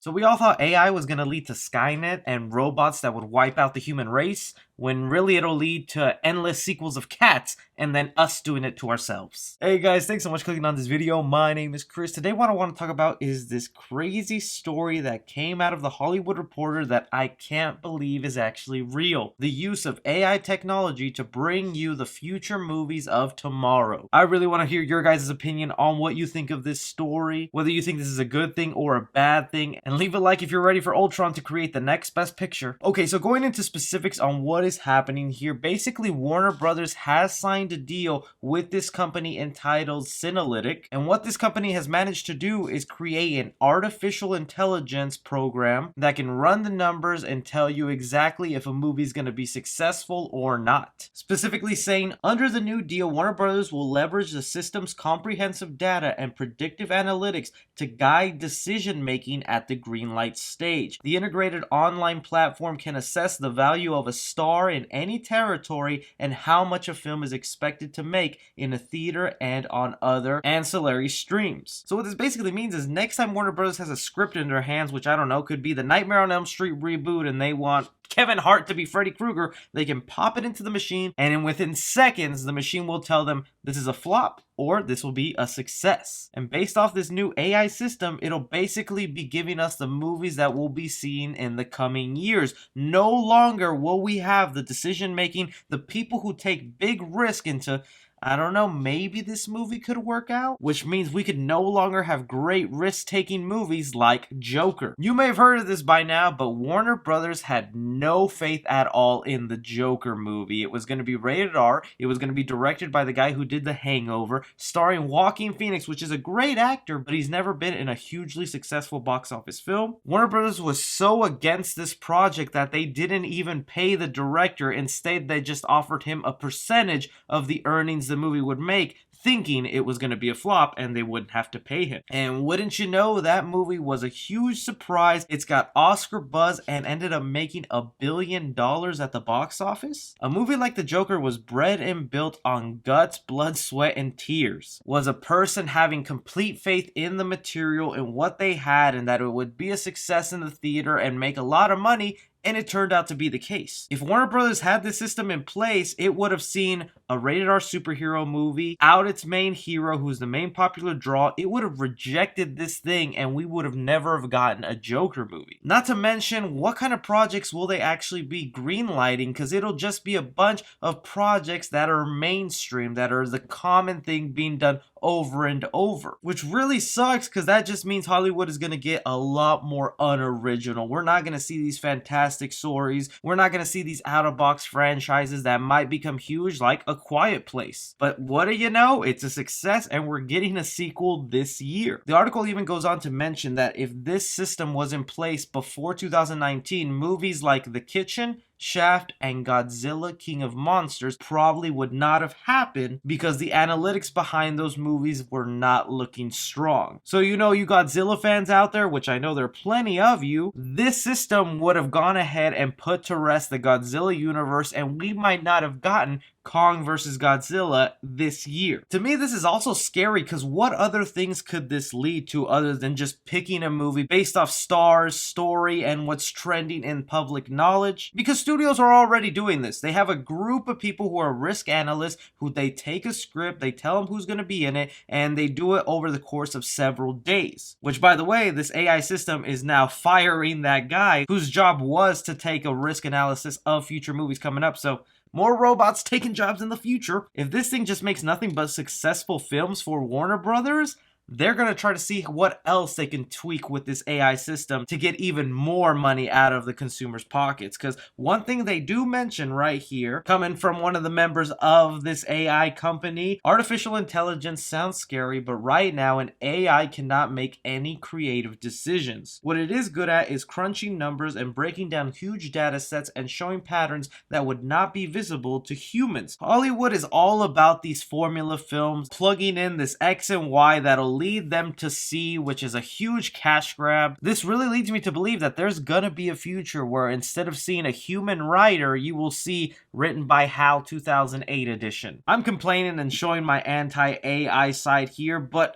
So we all thought AI was going to lead to Skynet and robots that would wipe out the human race, when really it'll lead to endless sequels of Cats and then us doing it to ourselves. Hey guys, thanks so much for clicking on this video. My name is Chris. Today what I want to talk about is this crazy story that came out of the Hollywood Reporter that I can't believe is actually real. The use of AI technology to bring you the future movies of tomorrow. I really want to hear your guys' opinion on what you think of this story, whether you think this is a good thing or a bad thing, and leave a like if you're ready for Ultron to create the next best picture. Okay, so going into specifics on what is happening here, basically Warner Brothers has signed a deal with this company entitled Formulaic, and what this company has managed to do is create an artificial intelligence program that can run the numbers and tell you exactly if a movie is going to be successful or not. Specifically saying, under the new deal, Warner Brothers will leverage the system's comprehensive data and predictive analytics to guide decision making at the greenlight stage. The integrated online platform can assess the value of a star in any territory and how much a film is expected to make in a theater and on other ancillary streams. So what this basically means is next time Warner Bros. Has a script in their hands, which I don't know, could be the Nightmare on Elm Street reboot, and they want Kevin Hart to be Freddy Krueger, they can pop it into the machine, and within seconds, the machine will tell them this is a flop or this will be a success. And based off this new AI system, it'll basically be giving us the movies that we'll be seeing in the coming years. No longer will we have the decision making, the people who take big risk into, I don't know, maybe this movie could work out? Which means we could no longer have great risk-taking movies like Joker. You may have heard of this by now, but Warner Brothers had no faith at all in the Joker movie. It was going to be rated R, it was going to be directed by the guy who did The Hangover, starring Joaquin Phoenix, which is a great actor, but he's never been in a hugely successful box office film. Warner Brothers was so against this project that they didn't even pay the director. Instead, they just offered him a percentage of the earnings the movie would make, thinking it was going to be a flop and they wouldn't have to pay him. And wouldn't you know, that movie was a huge surprise. It's got Oscar buzz and ended up making $1 billion at the box office. A movie like The Joker was bred and built on guts, blood, sweat, and tears. Was a person having complete faith in the material and what they had, and that it would be a success in the theater and make a lot of money. And it turned out to be the case. If Warner Brothers had this system in place, it would have seen a rated R superhero movie out its main hero, who's the main popular draw. It would have rejected this thing and we would have never have gotten a Joker movie. Not to mention, what kind of projects will they actually be greenlighting? Because it'll just be a bunch of projects that are mainstream, that are the common thing being done over and over, which really sucks because that just means Hollywood is going to get a lot more unoriginal. We're not going to see these fantastic stories. We're not going to see these out-of-box franchises that might become huge like A Quiet Place. But what do you know? It's a success and we're getting a sequel this year. The article even goes on to mention that if this system was in place before 2019, movies like The Kitchen, Shaft, and Godzilla King of Monsters probably would not have happened because the analytics behind those movies were not looking strong. So you know, you Godzilla fans out there, which I know there are plenty of you, this system would have gone ahead and put to rest the Godzilla universe, and we might not have gotten Kong vs. Godzilla this year. To me, this is also scary because what other things could this lead to other than just picking a movie based off stars, story, and what's trending in public knowledge? Because studios are already doing this. They have a group of people who are risk analysts who they take a script, they tell them who's going to be in it, and they do it over the course of several days. Which, by the way, this AI system is now firing that guy whose job was to take a risk analysis of future movies coming up. So more robots taking jobs in the future. If this thing just makes nothing but successful films for Warner Brothers, they're going to try to see what else they can tweak with this AI system to get even more money out of the consumer's pockets. Because one thing they do mention right here, coming from one of the members of this AI company, artificial intelligence sounds scary, but right now an AI cannot make any creative decisions. What it is good at is crunching numbers and breaking down huge data sets and showing patterns that would not be visible to humans. Hollywood is all about these formula films, plugging in this X and Y that'll lead them to C, which is a huge cash grab. This really leads me to believe that there's gonna be a future where instead of seeing a human writer, you will see written by HAL 2008 edition. I'm complaining and showing my anti-AI side here, but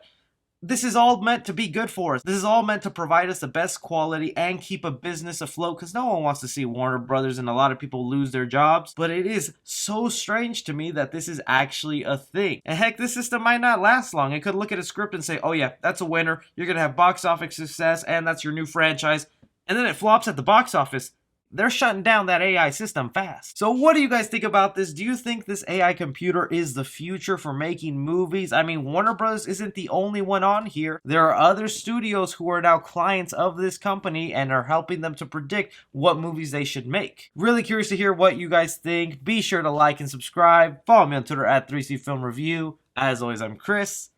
this is all meant to be good for us. This is all meant to provide us the best quality and keep a business afloat, because no one wants to see Warner Brothers and a lot of people lose their jobs. But it is so strange to me that this is actually a thing. And heck, this system might not last long. It could look at a script and say, oh yeah, that's a winner. You're going to have box office success and that's your new franchise. And then it flops at the box office. They're shutting down that AI system fast. So what do you guys think about this? Do you think this AI computer is the future for making movies? I mean, Warner Bros. Isn't the only one on here. There are other studios who are now clients of this company and are helping them to predict what movies they should make. Really curious to hear what you guys think. Be sure to like and subscribe. Follow me on Twitter at 3C Film Review. As always, I'm Chris.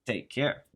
Take care.